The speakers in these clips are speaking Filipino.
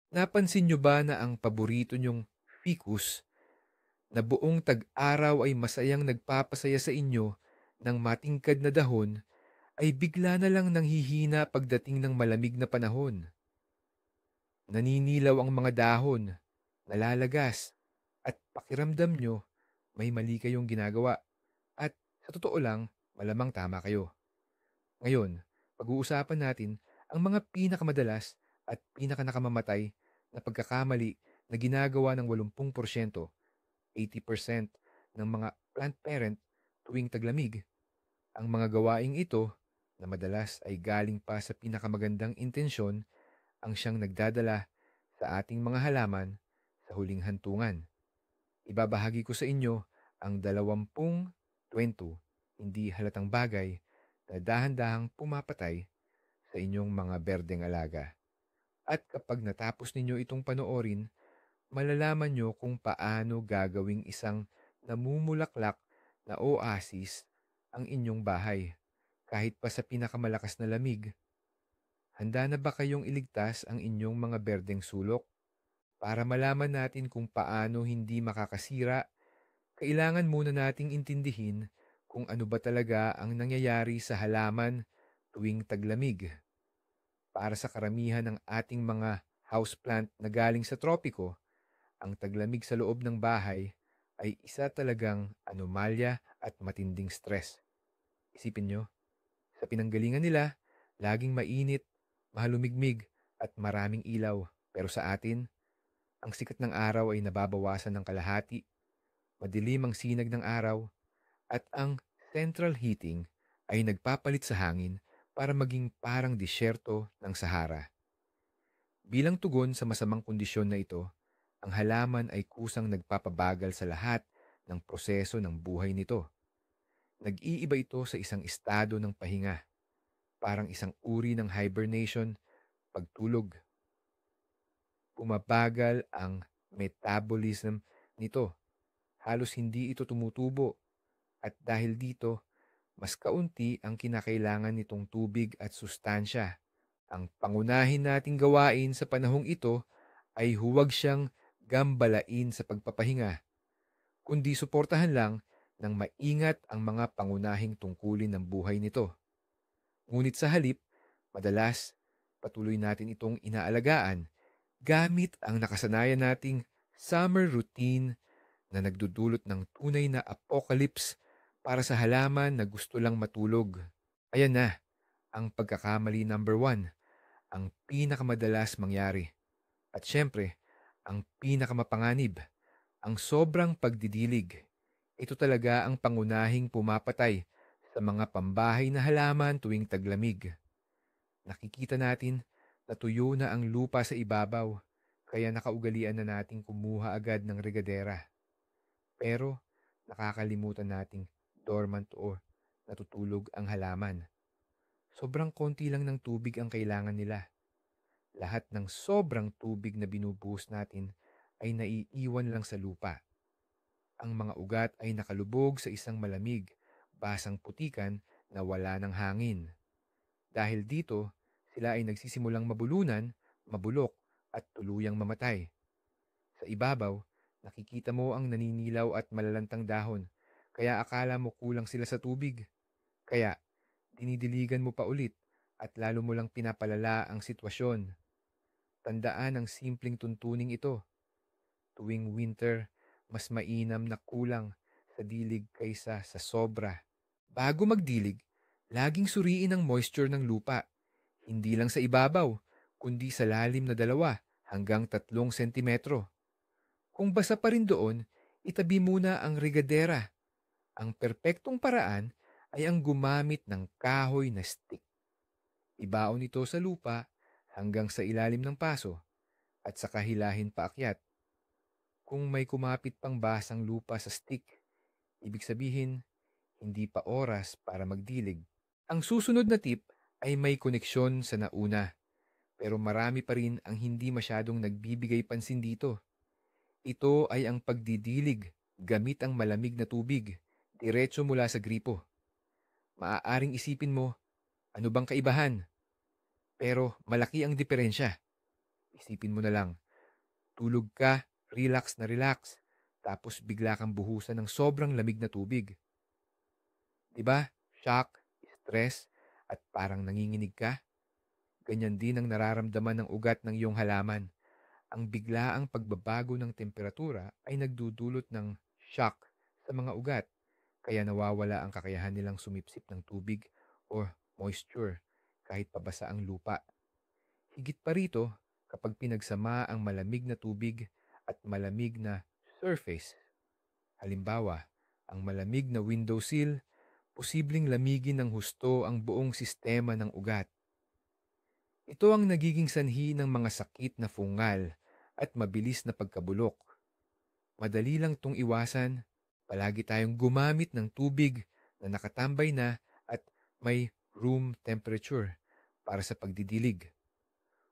Napansin nyo ba na ang paborito nyong ficus na buong tag-araw ay masayang nagpapasaya sa inyo ng matingkad na dahon ay bigla na lang nanghihina pagdating ng malamig na panahon? Naninilaw ang mga dahon, nalalagas, at pakiramdam nyo may mali kayong ginagawa. At sa totoo lang, malamang tama kayo. Ngayon, pag-uusapan natin ang mga pinakamadalas at pinakanakamamatay na pagkakamali na ginagawa ng 80%, 80% ng mga plant parent tuwing taglamig. Ang mga gawaing ito na madalas ay galing pa sa pinakamagandang intensyon ang siyang nagdadala sa ating mga halaman sa huling hantungan. Ibabahagi ko sa inyo ang 20 hindi halatang bagay na dahan-dahang pumapatay sa inyong mga berdeng alaga. At kapag natapos ninyo itong panoorin, malalaman nyo kung paano gagawing isang namumulaklak na oasis ang inyong bahay kahit pa sa pinakamalakas na lamig. Handa na ba kayong iligtas ang inyong mga berdeng sulok? Para malaman natin kung paano hindi makakasira, kailangan muna nating intindihin kung ano ba talaga ang nangyayari sa halaman tuwing taglamig. Para sa karamihan ng ating mga houseplant na galing sa tropiko, ang taglamig sa loob ng bahay ay isa talagang anomalya at matinding stress. Isipin nyo, sa pinanggalingan nila, laging mainit, mahalumigmig at maraming ilaw. Pero sa atin, ang sikat ng araw ay nababawasan ng kalahati, madilim ang sinag ng araw, at ang central heating ay nagpapalit sa hangin para maging parang disyerto ng Sahara. Bilang tugon sa masamang kondisyon na ito, ang halaman ay kusang nagpapabagal sa lahat ng proseso ng buhay nito. Nag-iiba ito sa isang estado ng pahinga, parang isang uri ng hibernation, pagtulog. Bumabagal ang metabolism nito. Halos hindi ito tumutubo at dahil dito, mas kaunti ang kinakailangan nitong tubig at sustansya. Ang pangunahin nating gawain sa panahong ito ay huwag siyang gambalain sa pagpapahinga, kundi suportahan lang ng maingat ang mga pangunahing tungkulin ng buhay nito. Ngunit sa halip, madalas patuloy natin itong inaalagaan gamit ang nakasanayan nating summer routine na nagdudulot ng tunay na apocalypse para sa halaman na gusto lang matulog. Ayan na, ang pagkakamali number 1, ang pinakamadalas mangyari. At syempre, ang pinakamapanganib, ang sobrang pagdidilig. Ito talaga ang pangunahing pumapatay sa mga pambahay na halaman tuwing taglamig. Nakikita natin na tuyo na ang lupa sa ibabaw, kaya nakaugalian na nating kumuha agad ng regadera. Pero nakakalimutan nating dormant o natutulog ang halaman. Sobrang konti lang ng tubig ang kailangan nila. Lahat ng sobrang tubig na binubuhos natin ay naiiwan lang sa lupa. Ang mga ugat ay nakalubog sa isang malamig, basang putikan na wala ng hangin. Dahil dito, sila ay nagsisimulang mabulunan, mabulok at tuluyang mamatay. Sa ibabaw, nakikita mo ang naninilaw at malalantang dahon, kaya akala mo kulang sila sa tubig. Kaya, dinidiligan mo pa ulit at lalo mo lang pinapalala ang sitwasyon. Tandaan ang simpleng tuntuning ito. Tuwing winter, mas mainam na kulang sa dilig kaysa sa sobra. Bago magdilig, laging suriin ang moisture ng lupa. Hindi lang sa ibabaw, kundi sa lalim na 2 hanggang 3 sentimetro. Kung basa pa rin doon, itabi muna ang regadera. Ang perpektong paraan ay ang gumamit ng kahoy na stick. Ibaon ito sa lupa hanggang sa ilalim ng paso at saka hilahin paakyat. Kung may kumapit pang basang lupa sa stick, ibig sabihin, hindi pa oras para magdilig. Ang susunod na tip ay may koneksyon sa nauna, pero marami pa rin ang hindi masyadong nagbibigay pansin dito. Ito ay ang pagdidilig gamit ang malamig na tubig, diretso mula sa gripo. Maaaring isipin mo, ano bang kaibahan? Pero malaki ang diferensya. Isipin mo na lang, tulog ka, relax na relax, tapos bigla kang buhusan ng sobrang lamig na tubig. 'Di ba? Shock, stress, at parang nanginginig ka. Ganyan din ang nararamdaman ng ugat ng iyong halaman. Ang biglaang pagbabago ng temperatura ay nagdudulot ng shock sa mga ugat, kaya nawawala ang kakayahan nilang sumipsip ng tubig o moisture kahit pabasa ang lupa. Higit pa rito, kapag pinagsama ang malamig na tubig at malamig na surface, halimbawa, ang malamig na windowsill, posibleng lamigin ng husto ang buong sistema ng ugat. Ito ang nagiging sanhi ng mga sakit na fungal at mabilis na pagkabulok. Madali lang itong iwasan. Palagi tayong gumamit ng tubig na nakatambay na at may room temperature para sa pagdidilig.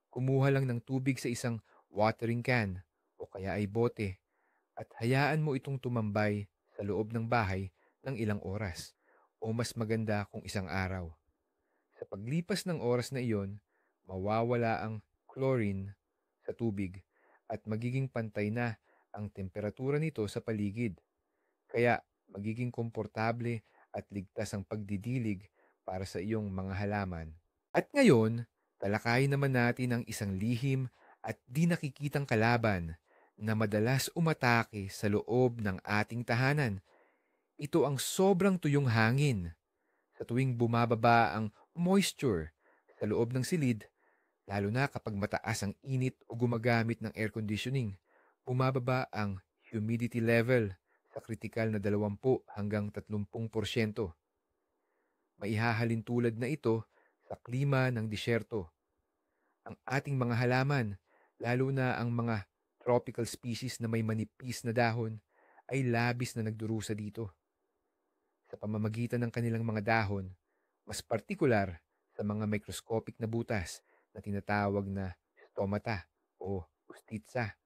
Kumuha lang ng tubig sa isang watering can o kaya ay bote at hayaan mo itong tumambay sa loob ng bahay ng ilang oras o mas maganda kung isang araw. Sa paglipas ng oras na iyon, mawawala ang chlorine sa tubig at magiging pantay na ang temperatura nito sa paligid. Kaya magiging komportable at ligtas ang pagdidilig para sa iyong mga halaman. At ngayon, talakayin naman natin ang isang lihim at di nakikitang kalaban na madalas umatake sa loob ng ating tahanan. Ito ang sobrang tuyong hangin. Sa tuwing bumababa ang moisture sa loob ng silid, lalo na kapag mataas ang init o gumagamit ng air conditioning, bumababa ang humidity level sa kritikal na 20 hanggang 30%. Maihahalin tulad na ito sa klima ng disyerto. Ang ating mga halaman, lalo na ang mga tropical species na may manipis na dahon, ay labis na nagdurusa dito. Sa pamamagitan ng kanilang mga dahon, mas partikular sa mga microscopic na butas na tinatawag na stomata o ustitsa,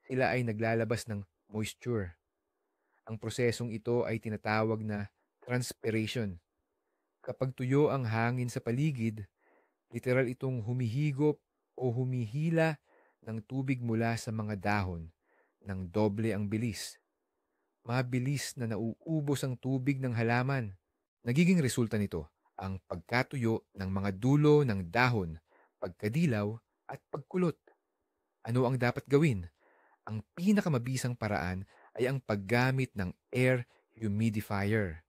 sila ay naglalabas ng moisture. Ang prosesong ito ay tinatawag na transpiration. Kapag tuyo ang hangin sa paligid, literal itong humihigop o humihila ng tubig mula sa mga dahon ng doble ang bilis. Mabilis na nauubos ang tubig ng halaman. Nagiging resulta nito ang pagkatuyo ng mga dulo ng dahon, pagkadilaw at pagkulot. Ano ang dapat gawin? Ang pinakamabisang paraan ay ang paggamit ng air humidifier.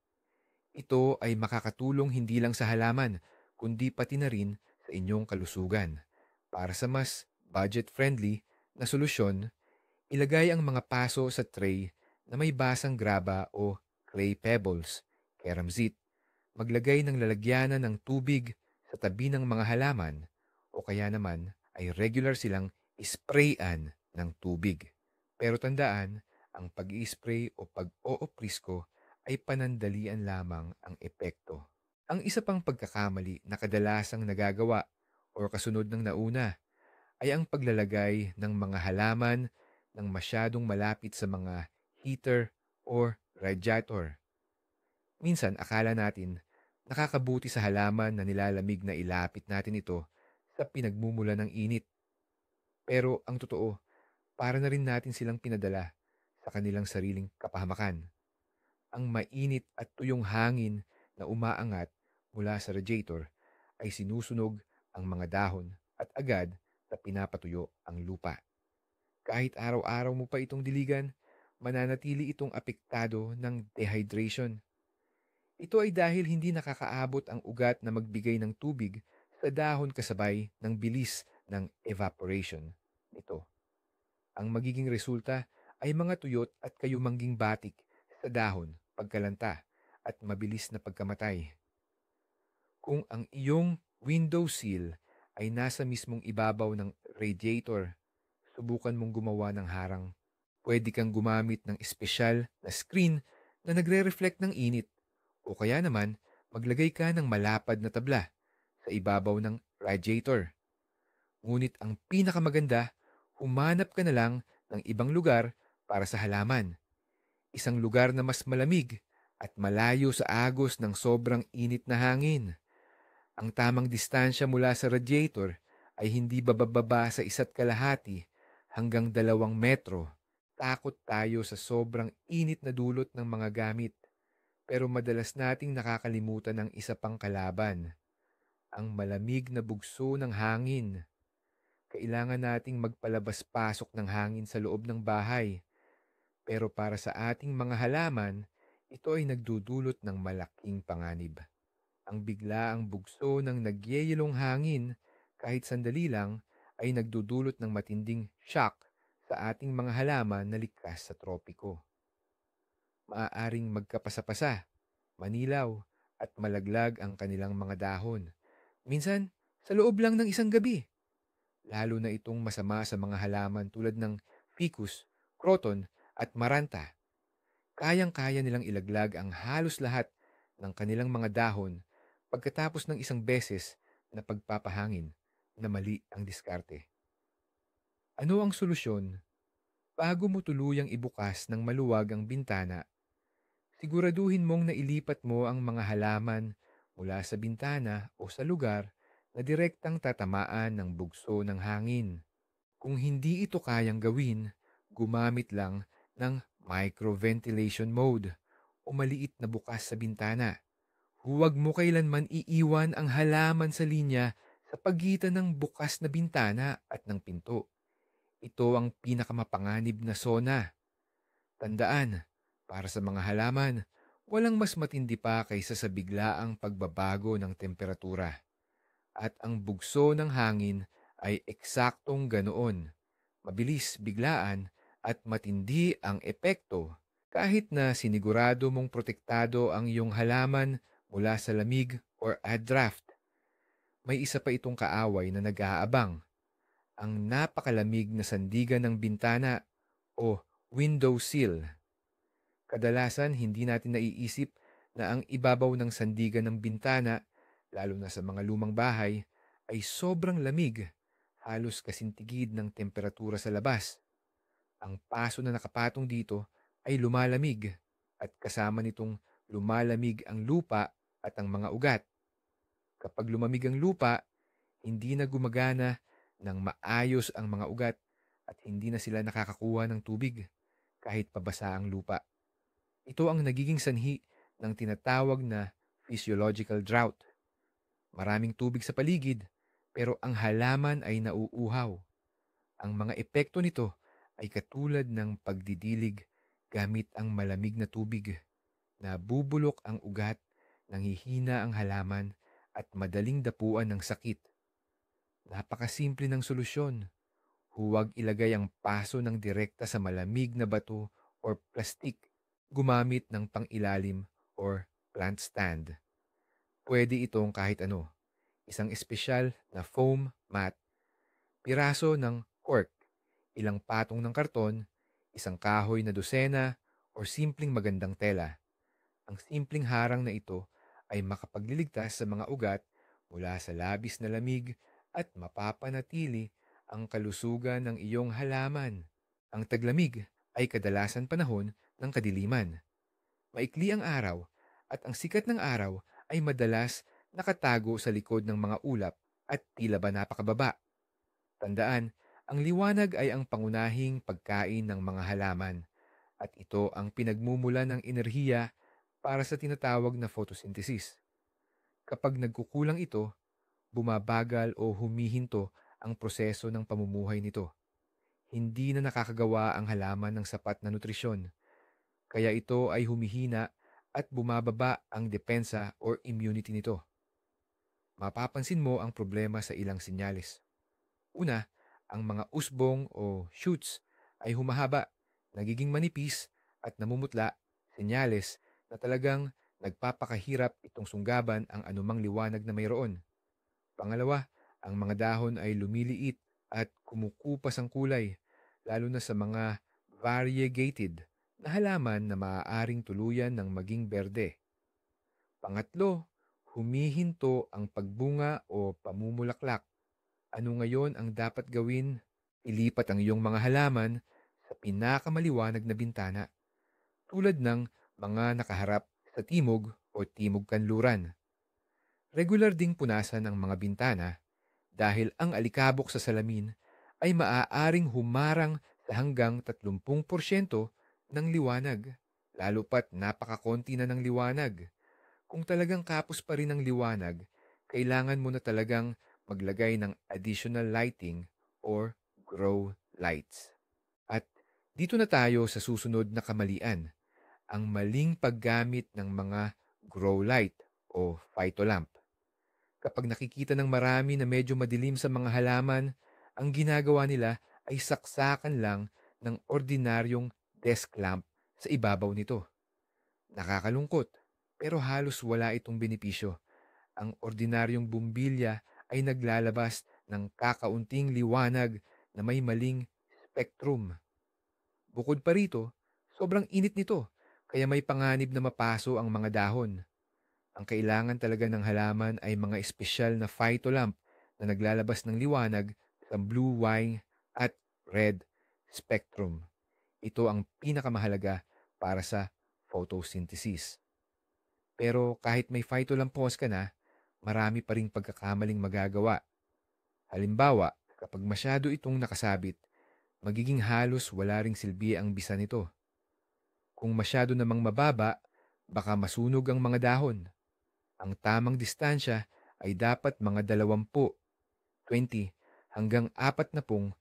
Ito ay makakatulong hindi lang sa halaman, kundi pati na rin sa inyong kalusugan. Para sa mas budget-friendly na solusyon, ilagay ang mga paso sa tray na may basang graba o clay pebbles, keramzit. Maglagay ng lalagyanan ng tubig sa tabi ng mga halaman o kaya naman ay regular silang isprayan ng tubig. Pero tandaan, ang pag-i-spray o pag-ooprisko ay panandalian lamang ang epekto. Ang isa pang pagkakamali na kadalasang nagagawa o kasunod ng nauna ay ang paglalagay ng mga halaman ng masyadong malapit sa mga heater or radiator. Minsan akala natin nakakabuti sa halaman na nilalamig na ilapit natin ito sa pinagmumula ng init. Pero ang totoo, para na rin natin silang pinadala sa kanilang sariling kapahamakan. Ang mainit at tuyong hangin na umaangat mula sa radiator ay sinusunog ang mga dahon at agad na pinapatuyo ang lupa. Kahit araw-araw mo pa itong diligan, mananatili itong apektado ng dehydration. Ito ay dahil hindi nakakaabot ang ugat na magbigay ng tubig sa dahon kasabay ng bilis ng evaporation nito. Ang magiging resulta ay mga tuyot at kayumangging batik sa dahon, pagkalanta, at mabilis na pagkamatay. Kung ang iyong windowsill ay nasa mismong ibabaw ng radiator, subukan mong gumawa ng harang. Pwede kang gumamit ng espesyal na screen na nagre-reflect ng init o kaya naman maglagay ka ng malapad na tabla sa ibabaw ng radiator. Ngunit ang pinakamaganda, humanap ka na lang ng ibang lugar para sa halaman. Isang lugar na mas malamig at malayo sa agos ng sobrang init na hangin. Ang tamang distansya mula sa radiator ay hindi bababa sa 1.5 hanggang 2 metro. Takot tayo sa sobrang init na dulot ng mga gamit. Pero madalas nating nakakalimutan ang isa pang kalaban, ang malamig na bugso ng hangin. Kailangan nating magpalabas-pasok ng hangin sa loob ng bahay. Pero para sa ating mga halaman, ito ay nagdudulot ng malaking panganib. Ang biglaang bugso ng nagyeyelong hangin, kahit sandali lang, ay nagdudulot ng matinding shock sa ating mga halaman na likas sa tropiko. Maaaring magkapasa-pasa, manilaw, at malaglag ang kanilang mga dahon. Minsan, sa loob lang ng isang gabi. Lalo na itong masama sa mga halaman tulad ng ficus, croton, at maranta. Kayang-kaya nilang ilaglag ang halos lahat ng kanilang mga dahon pagkatapos ng isang beses na pagpapahangin na mali ang diskarte. Ano ang solusyon? Bago mo tuluyang ibukas ng maluwag ang bintana, siguraduhin mong nailipat mo ang mga halaman mula sa bintana o sa lugar na direktang tatamaan ng bugso ng hangin. Kung hindi ito kayang gawin, gumamit lang ng microventilation mode o maliit na bukas sa bintana. Huwag mo kailanman iiwan ang halaman sa linya sa pagitan ng bukas na bintana at ng pinto. Ito ang pinakamapanganib na sona. Tandaan, para sa mga halaman, walang mas matindi pa kaysa sa biglaang pagbabago ng temperatura. At ang bugso ng hangin ay eksaktong ganoon. Mabilis, biglaan, at matindi ang epekto. Kahit na sinigurado mong protektado ang iyong halaman mula sa lamig or draft, may isa pa itong kaaway na nag-aabang, ang napakalamig na sandigan ng bintana o window sill. Kadalasan hindi natin naiisip na ang ibabaw ng sandigan ng bintana, lalo na sa mga lumang bahay, ay sobrang lamig, halos kasintigid ng temperatura sa labas. Ang paso na nakapatong dito ay lumalamig at kasama nitong lumalamig ang lupa at ang mga ugat. Kapag lumamig ang lupa, hindi na gumagana ng maayos ang mga ugat at hindi na sila nakakakuha ng tubig kahit pabasa ang lupa. Ito ang nagiging sanhi ng tinatawag na physiological drought. Maraming tubig sa paligid, pero ang halaman ay nauuhaw. Ang mga epekto nito ay katulad ng pagdidilig gamit ang malamig na tubig. Nabubulok ang ugat, nanghihina ang halaman, at madaling dapuan ng sakit. Napakasimple ng solusyon. Huwag ilagay ang paso ng direkta sa malamig na bato or plastik. Gumamit ng pangilalim or plant stand. Pwede itong kahit ano. Isang espesyal na foam mat, piraso ng cork, ilang patong ng karton, isang kahoy na dosena, o simpleng magandang tela. Ang simpleng harang na ito ay makapagliligtas sa mga ugat mula sa labis na lamig at mapapanatili ang kalusugan ng iyong halaman. Ang taglamig ay kadalasan panahon ng kadiliman. Maikli ang araw at ang sikat ng araw ay madalas nakatago sa likod ng mga ulap at tila ba napakababa. Tandaan, ang liwanag ay ang pangunahing pagkain ng mga halaman at ito ang pinagmumulan ng enerhiya para sa tinatawag na photosynthesis. Kapag nagkukulang ito, bumabagal o humihinto ang proseso ng pamumuhay nito. Hindi na nakakagawa ang halaman ng sapat na nutrisyon, kaya ito ay humihina at bumababa ang depensa or immunity nito. Mapapansin mo ang problema sa ilang senyales. Una, ang mga usbong o shoots ay humahaba, nagiging manipis at namumutla, senyales na talagang nagpapakahirap itong sunggaban ang anumang liwanag na mayroon. Pangalawa, ang mga dahon ay lumiliit at kumukupas ang kulay, lalo na sa mga variegated na halaman na maaaring tuluyan ng maging berde. Pangatlo, humihinto ang pagbunga o pamumulaklak. Ano ngayon ang dapat gawin? Ilipat ang iyong mga halaman sa pinakamaliwanag na bintana, tulad ng mga nakaharap sa timog o timog kanluran. Regular ding punasan ang mga bintana, dahil ang alikabok sa salamin ay maaaring humarang sa hanggang 30% ng liwanag, lalo pat napakakonti na ng liwanag. Kung talagang kapos pa rin ang liwanag, kailangan mo na talagang maglagay ng additional lighting or grow lights. At dito na tayo sa susunod na kamalian, ang maling paggamit ng mga grow light o phytolamp. Kapag nakikita ng marami na medyo madilim sa mga halaman, ang ginagawa nila ay saksakan lang ng ordinaryong desk lamp sa ibabaw nito. Nakakalungkot, pero halos wala itong benepisyo. Ang ordinaryong bumbilya ay naglalabas ng kakaunting liwanag na may maling spectrum. Bukod pa rito, sobrang init nito, kaya may panganib na mapaso ang mga dahon. Ang kailangan talaga ng halaman ay mga espesyal na phytolamp na naglalabas ng liwanag sa blue Y at red spectrum. Ito ang pinakamahalaga para sa photosynthesis. Pero kahit may phytolampos ka na, marami pa ring pagkakamaling magagawa. Halimbawa, kapag masyado itong nakasabit, magiging halos wala ring silbi ang bisa nito. Kung masyado namang mababa, baka masunog ang mga dahon. Ang tamang distansya ay dapat mga 20 hanggang 40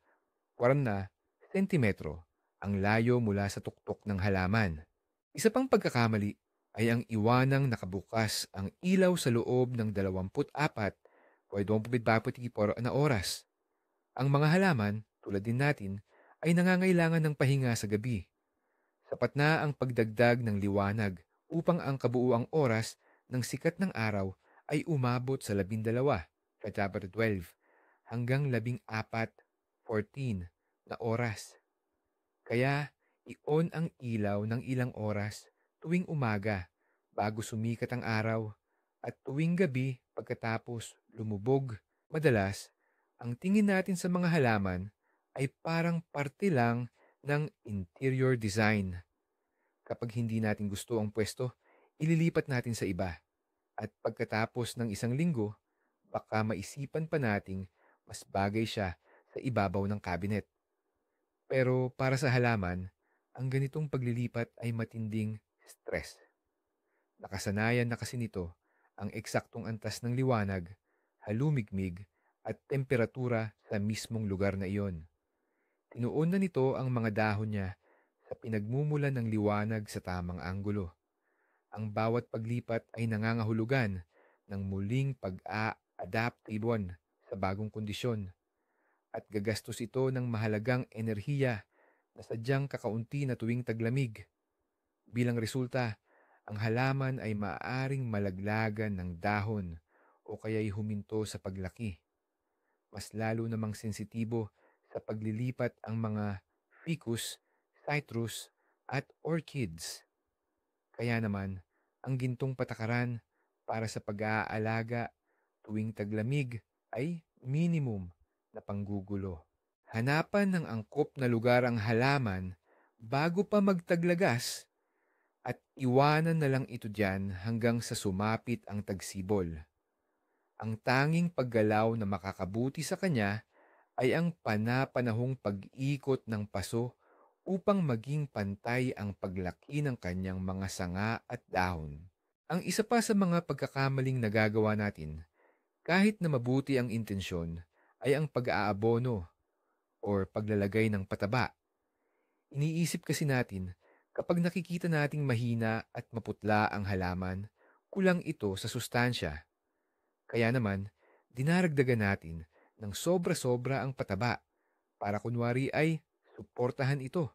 sentimetro ang layo mula sa tuktok ng halaman. Isa pang pagkakamali ay ang iwanang nakabukas ang ilaw sa loob ng 24 na oras. Ang mga halaman, tulad din natin, ay nangangailangan ng pahinga sa gabi. Sapat na ang pagdagdag ng liwanag upang ang kabuuang oras ng sikat ng araw ay umabot sa 12, chapter 12, hanggang 14 na oras. Kaya, i-on ang ilaw ng ilang oras tuwing umaga bago sumikat ang araw at tuwing gabi pagkatapos lumubog. Madalas, ang tingin natin sa mga halaman ay parang parte lang ng interior design. Kapag hindi natin gusto ang pwesto, ililipat natin sa iba. At pagkatapos ng isang linggo, baka maisipan pa nating mas bagay siya sa ibabaw ng cabinet. Pero para sa halaman, ang ganitong paglilipat ay matinding stress. Nakasanayan na kasi nito ang eksaktong antas ng liwanag, halumigmig at temperatura sa mismong lugar na iyon. Tinuon na nito ang mga dahon niya sa pinagmumulan ng liwanag sa tamang anggulo. Ang bawat paglipat ay nangangahulugan ng muling pag-a-adaptibon sa bagong kondisyon at gagastos ito ng mahalagang enerhiya na sadyang kakaunti na tuwing taglamig. Bilang resulta, ang halaman ay maaaring malaglagan ng dahon o kaya'y huminto sa paglaki. Mas lalo namang sensitibo sa paglilipat ang mga ficus, citrus at orchids. Kaya naman, ang gintong patakaran para sa pag-aalaga tuwing taglamig ay minimum na panggugulo. Hanapan ng angkop na lugar ang halaman bago pa magtaglagas at iwanan na lang ito diyan hanggang sa sumapit ang tagsibol. Ang tanging paggalaw na makakabuti sa kanya ay ang panapanahong pag-ikot ng paso upang maging pantay ang paglaki ng kanyang mga sanga at dahon. Ang isa pa sa mga pagkakamaling nagagawa natin, kahit na mabuti ang intensyon, ay ang pag-aabono or paglalagay ng pataba. Iniisip kasi natin, kapag nakikita nating mahina at maputla ang halaman, kulang ito sa sustansya. Kaya naman, dinaragdagan natin ng sobra-sobra ang pataba para kunwari ay suportahan ito.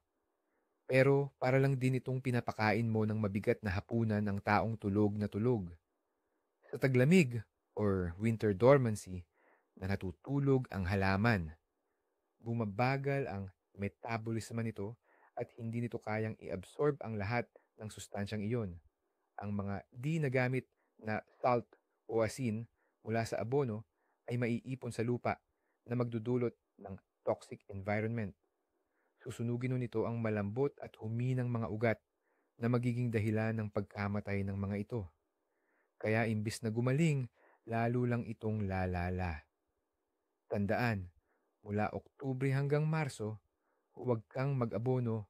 Pero para lang din itong pinapakain mo ng mabigat na hapunan ng taong tulog na tulog. Sa taglamig or winter dormancy na natutulog ang halaman, bumabagal ang metabolism nito at hindi nito kayang i-absorb ang lahat ng sustansyang iyon. Ang mga di nagamit na salt o asin mula sa abono ay maiipon sa lupa na magdudulot ng toxic environment. Susunugin nun nito ang malambot at huminang mga ugat na magiging dahilan ng pagkamatay ng mga ito. Kaya imbis na gumaling, lalo lang itong lalala. Tandaan, mula Oktubre hanggang Marso, huwag kang mag-abono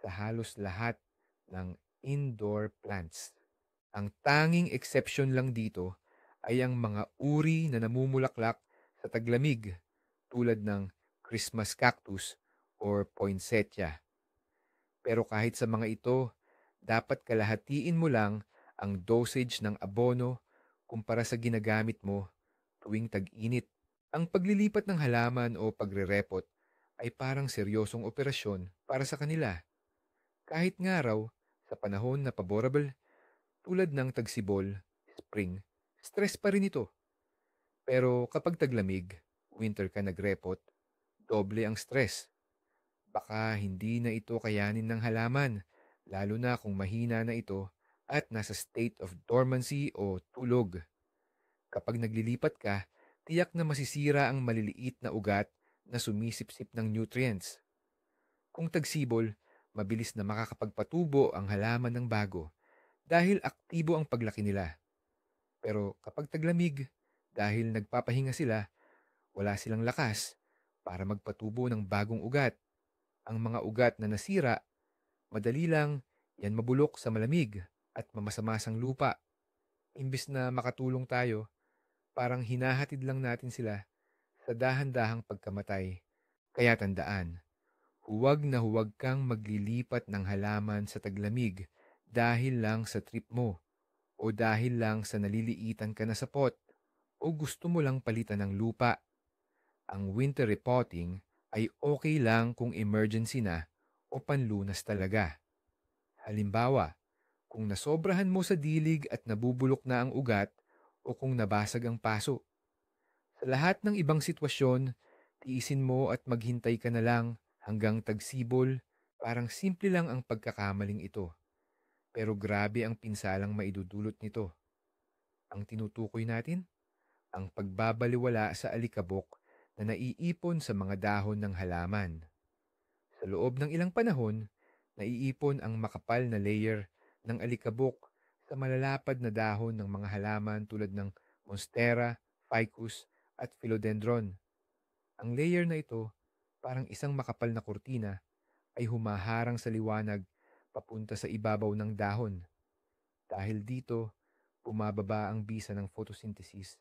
sa halos lahat ng indoor plants. Ang tanging exception lang dito ay ang mga uri na namumulaklak sa taglamig tulad ng Christmas cactus or poinsettia. Pero kahit sa mga ito, dapat kalahatiin mo lang ang dosage ng abono kumpara sa ginagamit mo tuwing tag-init. Ang paglilipat ng halaman o pagre-repot ay parang seryosong operasyon para sa kanila. Kahit nga raw, sa panahon na paborable tulad ng tagsibol, spring, stress pa rin ito. Pero kapag taglamig, winter ka nagrepot, doble ang stress. Baka hindi na ito kayanin ng halaman, lalo na kung mahina na ito at nasa state of dormancy o tulog. Kapag naglilipat ka, tiyak na masisira ang maliliit na ugat na sumisipsip ng nutrients. Kung tagsibol, mabilis na makakapagpatubo ang halaman ng bago dahil aktibo ang paglaki nila. Pero kapag taglamig, dahil nagpapahinga sila, wala silang lakas para magpatubo ng bagong ugat. Ang mga ugat na nasira, madali lang yan mabulok sa malamig at mamasamasang lupa. Imbis na makatulong tayo, parang hinahatid lang natin sila sa dahan-dahang pagkamatay. Kaya tandaan, huwag na huwag kang maglilipat ng halaman sa taglamig dahil lang sa trip mo o dahil lang sa naliliitan ka na sa pot o gusto mo lang palitan ng lupa. Ang winter repotting ay okay lang kung emergency na o panlunas talaga. Halimbawa, kung nasobrahan mo sa dilig at nabubulok na ang ugat o kung nabasag ang paso. Sa lahat ng ibang sitwasyon, tiisin mo at maghintay ka na lang hanggang tagsibol. Parang simple lang ang pagkakamaling ito. Pero grabe ang pinsalang maidudulot nito. Ang tinutukoy natin, ang pagbabaliwala sa alikabok na naiipon sa mga dahon ng halaman. Sa loob ng ilang panahon, naiipon ang makapal na layer ng alikabok sa malalapad na dahon ng mga halaman tulad ng monstera, ficus, at philodendron. Ang layer na ito, parang isang makapal na kurtina, ay humaharang sa liwanag papunta sa ibabaw ng dahon. Dahil dito, bumababa ang bisa ng photosynthesis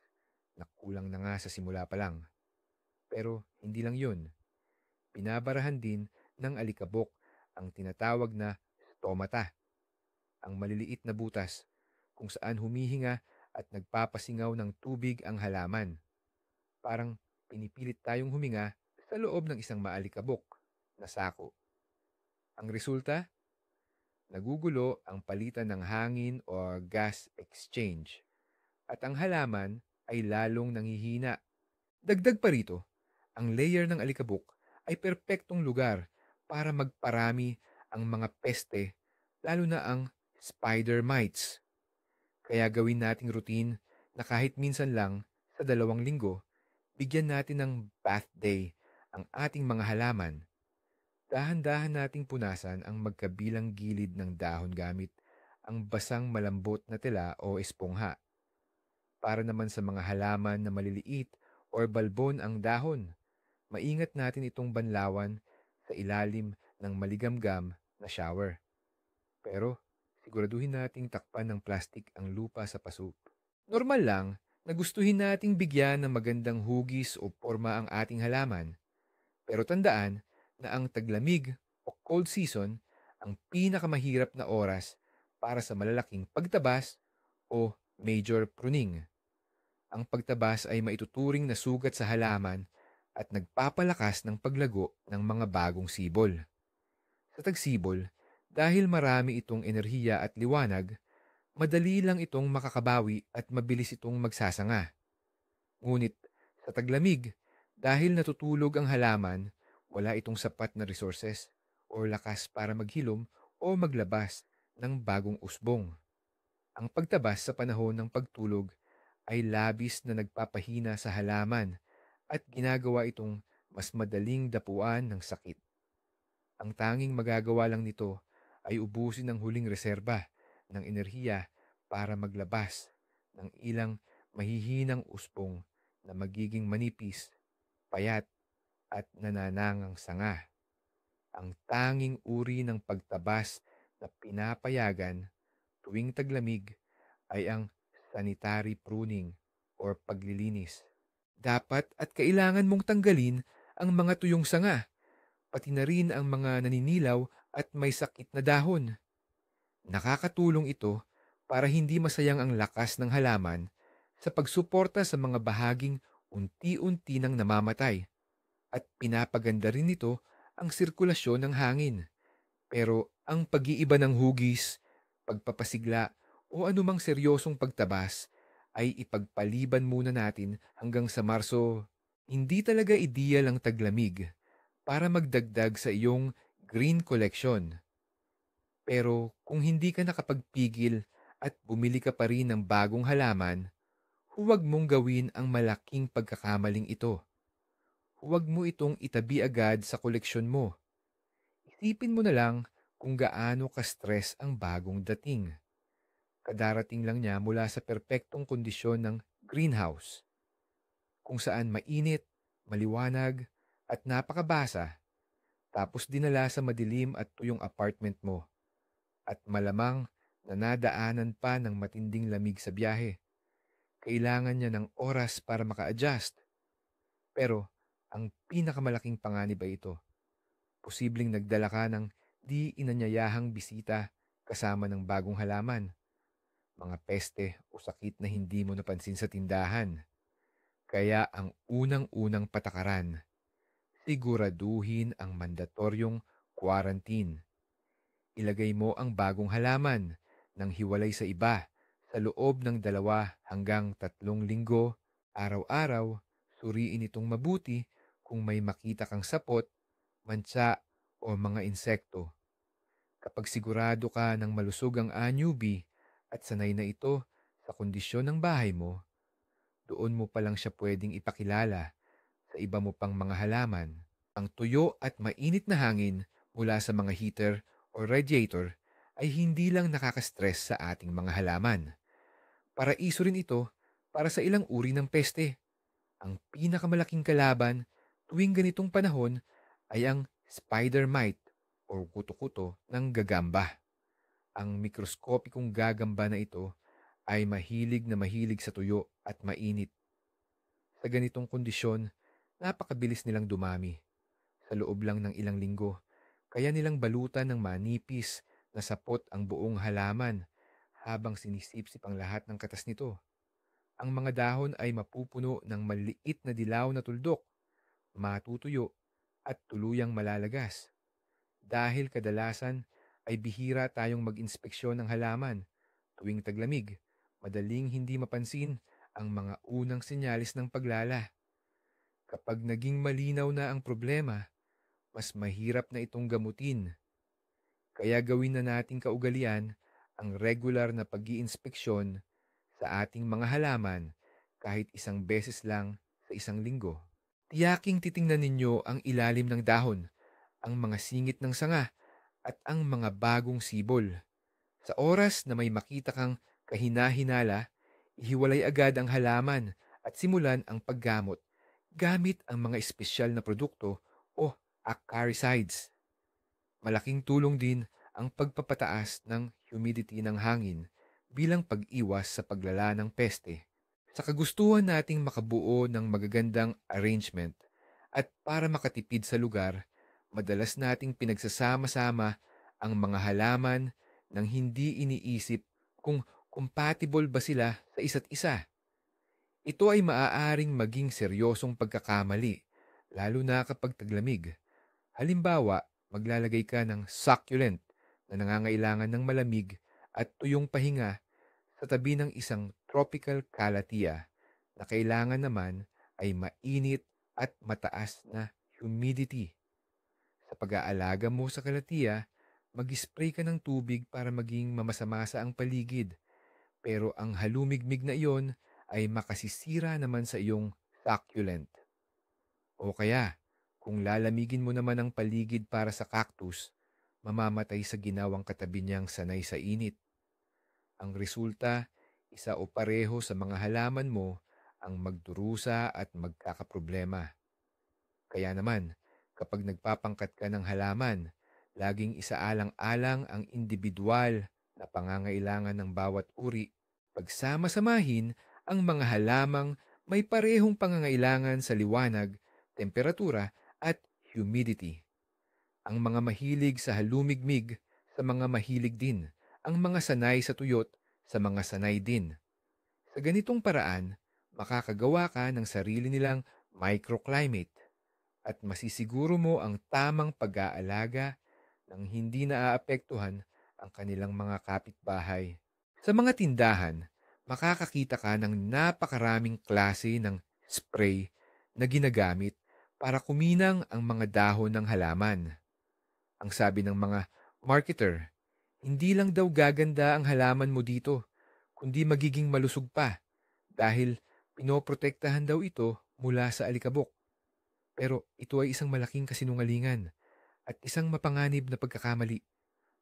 na kulang na nga sa simula pa lang. Pero hindi lang yun. Binabarahan din ng alikabok ang tinatawag na stomata, ang maliliit na butas kung saan humihinga at nagpapasingaw ng tubig ang halaman. Parang pinipilit tayong huminga sa loob ng isang maalikabok na sako. Ang resulta, nagugulo ang palitan ng hangin o gas exchange at ang halaman ay lalong nanghihina. Dagdag pa rito, ang layer ng alikabok ay perpektong lugar para magparami ang mga peste, lalo na ang spider mites. Kaya gawin nating routine na kahit minsan lang sa 2 linggo, bigyan natin ng bath day ang ating mga halaman. Dahan-dahan nating punasan ang magkabilang gilid ng dahon gamit ang basang malambot na tela o espongha. Para naman sa mga halaman na maliliit or balbon ang dahon, maingat natin itong banlawan sa ilalim ng maligamgam na shower. Pero siguraduhin nating takpan ng plastik ang lupa sa paso. Normal lang na gustuhin nating bigyan ng magandang hugis o porma ang ating halaman. Pero tandaan na ang taglamig o cold season ang pinakamahirap na oras para sa malalaking pagtabas o major pruning. Ang pagtabas ay maituturing na sugat sa halaman at nagpapalakas ng paglago ng mga bagong sibol. Sa tagsibol, dahil marami itong enerhiya at liwanag, madali lang itong makakabawi at mabilis itong magsasanga. Ngunit sa taglamig, dahil natutulog ang halaman, wala itong sapat na resources o lakas para maghilom o maglabas ng bagong usbong. Ang pagtabas sa panahon ng pagtulog ay labis na nagpapahina sa halaman at ginagawa itong mas madaling dapuan ng sakit. Ang tanging magagawa lang nito ay ubusin ang huling reserba ng enerhiya para maglabas ng ilang mahihinang usbong na magiging manipis payat at nananangang sanga. Ang tanging uri ng pagtabas na pinapayagan tuwing taglamig ay ang sanitary pruning or paglilinis. Dapat at kailangan mong tanggalin ang mga tuyong sanga, pati na rin ang mga naninilaw at may sakit na dahon. Nakakatulong ito para hindi masayang ang lakas ng halaman sa pagsuporta sa mga bahaging unti-unti nang namamatay, at pinapaganda rin nito ang sirkulasyon ng hangin. Pero ang pag-iiba ng hugis, pagpapasigla o anumang seryosong pagtabas ay ipagpaliban muna natin hanggang sa Marso. Hindi talaga ideal ang taglamig para magdagdag sa iyong green collection. Pero kung hindi ka nakapagpigil at bumili ka pa rin ng bagong halaman, huwag mong gawin ang malaking pagkakamaling ito. Huwag mo itong itabi agad sa koleksyon mo. Isipin mo na lang kung gaano ka-stress ang bagong dating. Kadarating lang niya mula sa perpektong kondisyon ng greenhouse, kung saan mainit, maliwanag, at napakabasa, tapos dinala sa madilim at tuyong apartment mo, at malamang na nadaanan pa ng matinding lamig sa biyahe. Kailangan niya ng oras para maka-adjust. Pero ang pinakamalaking panganib ay ito. Posibleng nagdala ka ng di inanyayahang bisita kasama ng bagong halaman, mga peste o sakit na hindi mo napansin sa tindahan. Kaya ang unang-unang patakaran, siguraduhin ang mandatoryong quarantine. Ilagay mo ang bagong halaman ng hiwalay sa iba sa loob ng 2 hanggang 3 linggo. Araw-araw, suriin itong mabuti kung may makita kang sapot, mansa o mga insekto. Kapag sigurado ka ng malusog ang anyubi at sanay na ito sa kondisyon ng bahay mo, doon mo pa lang siya pwedeng ipakilala sa iba mo pang mga halaman. Ang tuyo at mainit na hangin mula sa mga heater o radiator ay hindi lang nakaka-stress sa ating mga halaman. Paraiso rin ito para sa ilang uri ng peste. Ang pinakamalaking kalaban tuwing ganitong panahon ay ang spider mite o kuto-kuto ng gagamba. Ang mikroskopikong gagamba na ito ay mahilig sa tuyo at mainit. Sa ganitong kondisyon, napakabilis nilang dumami. Sa loob lang ng ilang linggo, kaya nilang balutan ng manipis na sapot ang buong halaman habang sinisipsip ang lahat ng katas nito. Ang mga dahon ay mapupuno ng maliit na dilaw na tuldok, matutuyo at tuluyang malalagas. Dahil kadalasan ay bihira tayong mag-inspeksyon ng halaman tuwing taglamig, madaling hindi mapansin ang mga unang senyalis ng paglala. Kapag naging malinaw na ang problema, mas mahirap na itong gamutin. Kaya gawin na nating kaugalian ang regular na pag-iinspeksyon sa ating mga halaman kahit isang beses lang sa isang linggo. Tiyaking titingnan ninyo ang ilalim ng dahon, ang mga singit ng sanga, at ang mga bagong sibol. Sa oras na may makita kang kahina-hinala, ihiwalay agad ang halaman at simulan ang paggamot gamit ang mga espesyal na produkto o acaricides. Malaking tulong din ang pagpapataas ng humidity ng hangin bilang pag-iwas sa paglala ng peste. Sa kagustuhan nating makabuo ng magagandang arrangement at para makatipid sa lugar, madalas nating pinagsasama-sama ang mga halaman nang hindi iniisip kung compatible ba sila sa isa't isa. Ito ay maaaring maging seryosong pagkakamali, lalo na kapag taglamig. Halimbawa, maglalagay ka ng succulent na nangangailangan ng malamig at tuyong pahinga sa tabi ng isang tropical calathea na kailangan naman ay mainit at mataas na humidity. Sa pag-aalaga mo sa calathea, mag-spray ka ng tubig para maging mamasa-masa ang paligid, pero ang halumigmig na iyon ay makasisira naman sa iyong succulent. O kaya, kung lalamigin mo naman ang paligid para sa cactus, mamamatay sa ginawang katabi niyang sanay sa init. Ang resulta, isa o pareho sa mga halaman mo ang magdurusa at magkakaproblema. Kaya naman, kapag nagpapangkat ka ng halaman, laging isaalang-alang ang individual na pangangailangan ng bawat uri. Pagsama-samahin ang mga halamang may parehong pangangailangan sa liwanag, temperatura at humidity. Ang mga mahilig sa halumigmig sa mga mahilig din. Ang mga sanay sa tuyot sa mga sanay din. Sa ganitong paraan, makakagawa ka ng sarili nilang microclimate at masisiguro mo ang tamang pag-aalaga nang hindi naaapektuhan ang kanilang mga kapitbahay. Sa mga tindahan, makakakita ka ng napakaraming klase ng spray na ginagamit para kuminang ang mga dahon ng halaman. Ang sabi ng mga marketer, hindi lang daw gaganda ang halaman mo dito, kundi magiging malusog pa dahil pinoprotektahan daw ito mula sa alikabok. Pero ito ay isang malaking kasinungalingan at isang mapanganib na pagkakamali.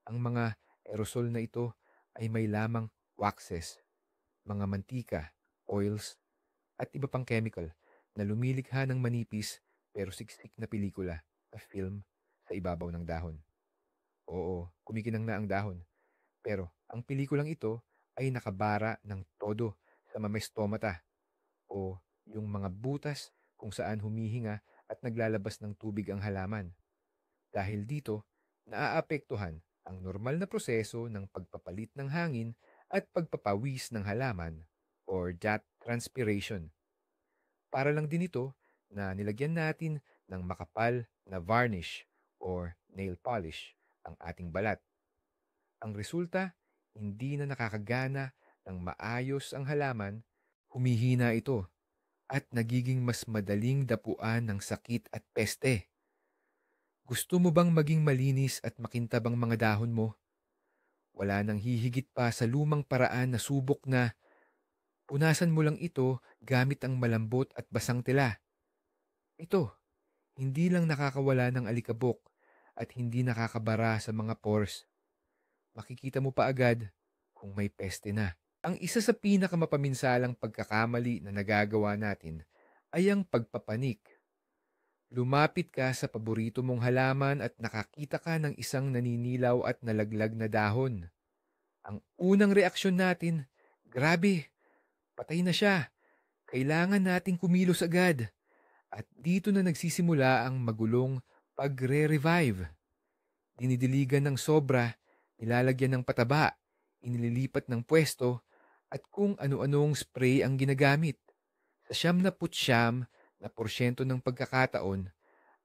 Ang mga aerosol na ito ay may lamang waxes, mga mantika, oils, at iba pang chemical na lumilikha ng manipis pero siksik na pelikula na film sa ibabaw ng dahon. Oo, kumikinang na ang dahon. Pero ang pelikulang ito ay nakabara ng todo sa mamestomata o yung mga butas kung saan humihinga at naglalabas ng tubig ang halaman. Dahil dito, naaapektuhan ang normal na proseso ng pagpapalit ng hangin at pagpapawis ng halaman or jet transpiration. Para lang din ito na nilagyan natin ng makapal na varnish or nail polish ang ating balat. Ang resulta, hindi na nakakagana ng maayos ang halaman, humihina ito at nagiging mas madaling dapuan ng sakit at peste. Gusto mo bang maging malinis at makintab ang mga dahon mo? Wala nang hihigit pa sa lumang paraan na subok na punasan mo lang ito gamit ang malambot at basang tela. Ito, hindi lang nakakawala ng alikabok at hindi nakakabara sa mga pores. Makikita mo pa agad kung may peste na. Ang isa sa pinakamapaminsalang pagkakamali na nagagawa natin ay ang pagpapanik. Lumapit ka sa paborito mong halaman at nakakita ka ng isang naninilaw at nalaglag na dahon. Ang unang reaksyon natin, grabe, patay na siya. Kailangan nating kumilos agad. At dito na nagsisimula ang magulong pagre-revive. Dinidiligan ng sobra, nilalagyan ng pataba, inililipat ng pwesto, at kung ano-anong spray ang ginagamit. Sa 99% ng pagkakataon,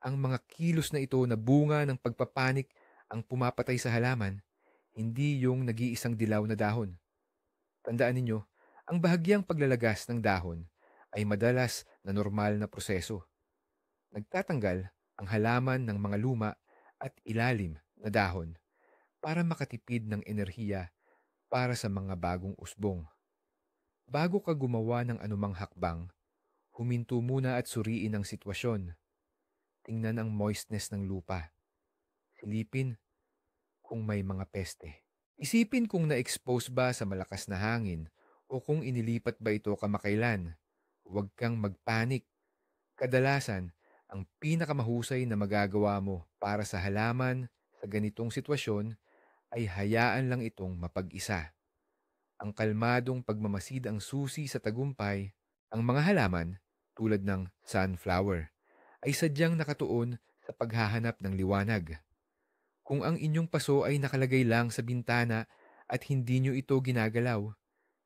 ang mga kilos na ito na bunga ng pagpapanik ang pumapatay sa halaman, hindi yung nag-iisang dilaw na dahon. Tandaan ninyo, ang bahagyang paglalagas ng dahon ay madalas na normal na proseso. Nagtatanggal ang halaman ng mga luma at ilalim na dahon para makatipid ng enerhiya para sa mga bagong usbong. Bago ka gumawa ng anumang hakbang, huminto muna at suriin ang sitwasyon. Tingnan ang moistness ng lupa. Silipin kung may mga peste. Isipin kung na-expose ba sa malakas na hangin o kung inilipat ba ito kamakailan. Huwag kang magpanik. Kadalasan, ang pinakamahusay na magagawa mo para sa halaman sa ganitong sitwasyon ay hayaan lang itong mapag-isa. Ang kalmadong pagmamasid ang susi sa tagumpay. Ang mga halaman, tulad ng sunflower, ay sadyang nakatuon sa paghahanap ng liwanag. Kung ang inyong paso ay nakalagay lang sa bintana at hindi nyo ito ginagalaw,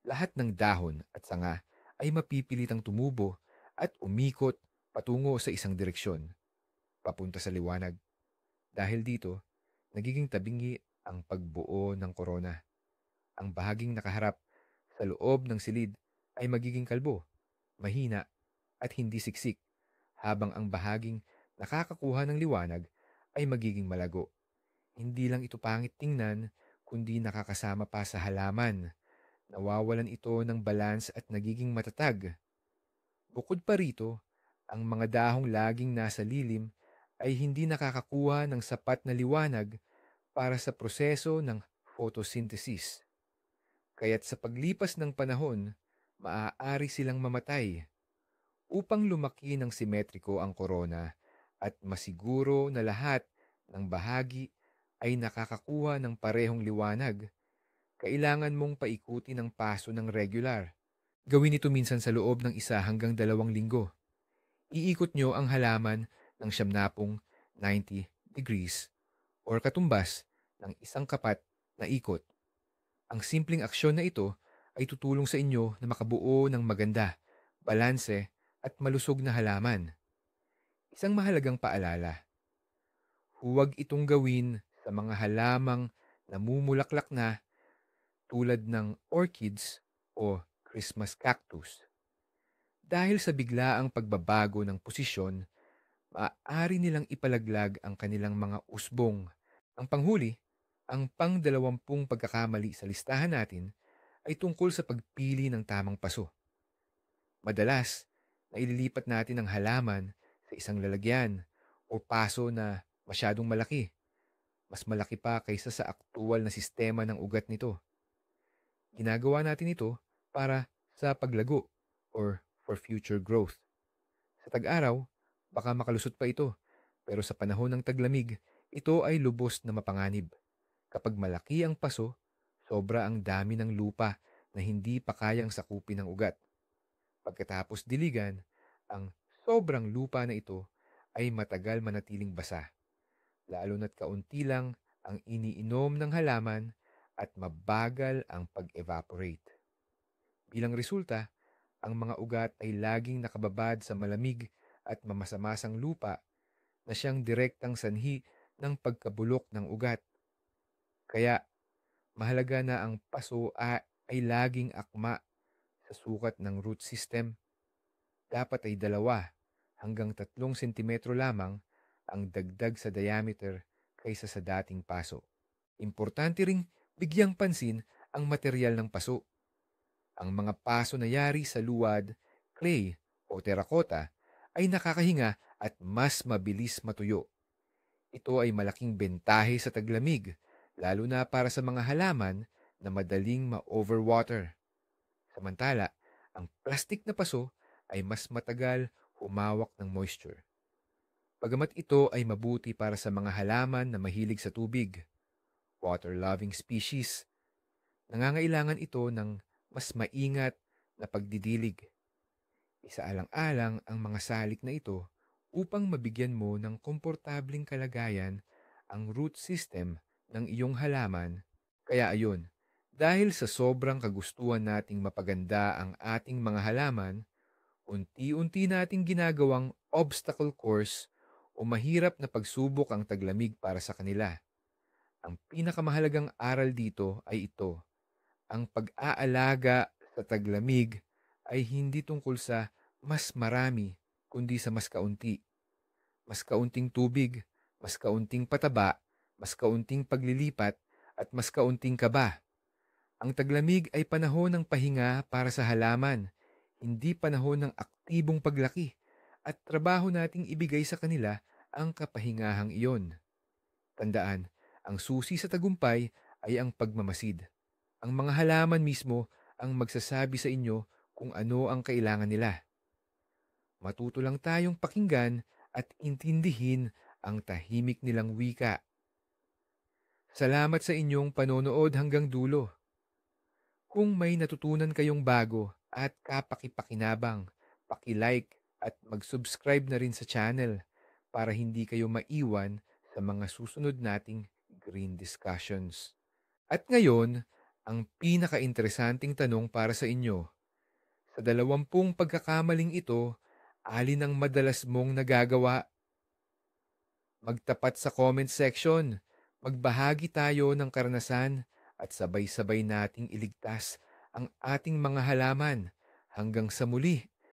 lahat ng dahon at sanga ay mapipilitang tumubo at umikot patungo sa isang direksyon, papunta sa liwanag. Dahil dito, nagiging tabingi ang pagbuo ng korona. Ang bahaging nakaharap sa loob ng silid ay magiging kalbo, mahina at hindi siksik, habang ang bahaging nakakakuha ng liwanag ay magiging malago. Hindi lang ito pangit tingnan, kundi nakakasama pa sa halaman. Nawawalan ito ng balance at nagiging matatag. Bukod pa rito, ang mga dahong laging nasa lilim ay hindi nakakakuha ng sapat na liwanag para sa proseso ng photosynthesis. Kaya't sa paglipas ng panahon, maaari silang mamatay. Upang lumaki ng simetriko ang korona, at masiguro na lahat ng bahagi ay nakakakuha ng parehong liwanag, kailangan mong paikuti ng paso ng regular. Gawin ito minsan sa loob ng 1 hanggang 2 linggo. Iikot nyo ang halaman ng 90 degrees or katumbas ng isang kapat na ikot. Ang simpleng aksyon na ito ay tutulong sa inyo na makabuo ng maganda, balanse at malusog na halaman. Isang mahalagang paalala, huwag itong gawin sa mga halamang namumulaklak na tulad ng orchids o Christmas cactus. Dahil sa biglaang pagbabago ng posisyon, maaari nilang ipalaglag ang kanilang mga usbong. Ang panghuli, ang pang-20 pagkakamali sa listahan natin ay tungkol sa pagpili ng tamang paso. Madalas, naililipat natin ang halaman sa isang lalagyan o paso na masyadong malaki. Mas malaki pa kaysa sa aktual na sistema ng ugat nito. Ginagawa natin ito para sa paglago or for future growth. Sa tag-araw, baka makalusot pa ito, pero sa panahon ng taglamig, ito ay lubos na mapanganib. Kapag malaki ang paso, sobra ang dami ng lupa na hindi pa kayang sakupin ng ugat. Pagkatapos diligan, ang sobrang lupa na ito ay matagal manatiling basa, lalo na't kaunti lang ang iniinom ng halaman at mabagal ang pag-evaporate. Bilang resulta, ang mga ugat ay laging nakababad sa malamig at mamasamasang lupa na siyang direktang sanhi ng pagkabulok ng ugat. Kaya, mahalaga na ang paso ay laging akma sa sukat ng root system. Dapat ay 2 hanggang 3 sentimetro lamang ang dagdag sa diameter kaysa sa dating paso. Importante ring bigyang pansin ang material ng paso. Ang mga paso na yari sa luwad, clay o terracotta ay nakakahinga at mas mabilis matuyo. Ito ay malaking bentahe sa taglamig, lalo na para sa mga halaman na madaling ma-overwater. Samantala, ang plastic na paso ay mas matagal humawak ng moisture. Bagamat ito ay mabuti para sa mga halaman na mahilig sa tubig, water-loving species, nangangailangan ito ng mas maingat na pagdidilig. Isaalang-alang ang mga salik na ito upang mabigyan mo ng komportabling kalagayan ang root system ng iyong halaman. Kaya ayon, dahil sa sobrang kagustuhan nating mapaganda ang ating mga halaman, unti-unti nating ginagawang obstacle course o mahirap na pagsubok ang taglamig para sa kanila. Ang pinakamahalagang aral dito ay ito: ang pag-aalaga sa taglamig ay hindi tungkol sa mas marami, kundi sa mas kaunti. Mas kaunting tubig, mas kaunting pataba, mas kaunting paglilipat, at mas kaunting kaba. Ang taglamig ay panahon ng pahinga para sa halaman, hindi panahon ng aktibong paglaki, at trabaho nating ibigay sa kanila ang kapahingahang iyon. Tandaan, ang susi sa tagumpay ay ang pagmamasid. Ang mga halaman mismo ang magsasabi sa inyo kung ano ang kailangan nila. Matuto lang tayong pakinggan at intindihin ang tahimik nilang wika. Salamat sa inyong panonood hanggang dulo. Kung may natutunan kayong bago at kapakipakinabang, paki-like at mag-subscribe na rin sa channel para hindi kayo maiwan sa mga susunod nating green discussions. At ngayon, ang pinaka-interesanting tanong para sa inyo. Sa 20 pagkakamaling ito, alin ang madalas mong nagagawa? Magtapat sa comment section. Magbahagi tayo ng karanasan at sabay-sabay nating iligtas ang ating mga halaman. Hanggang sa muli.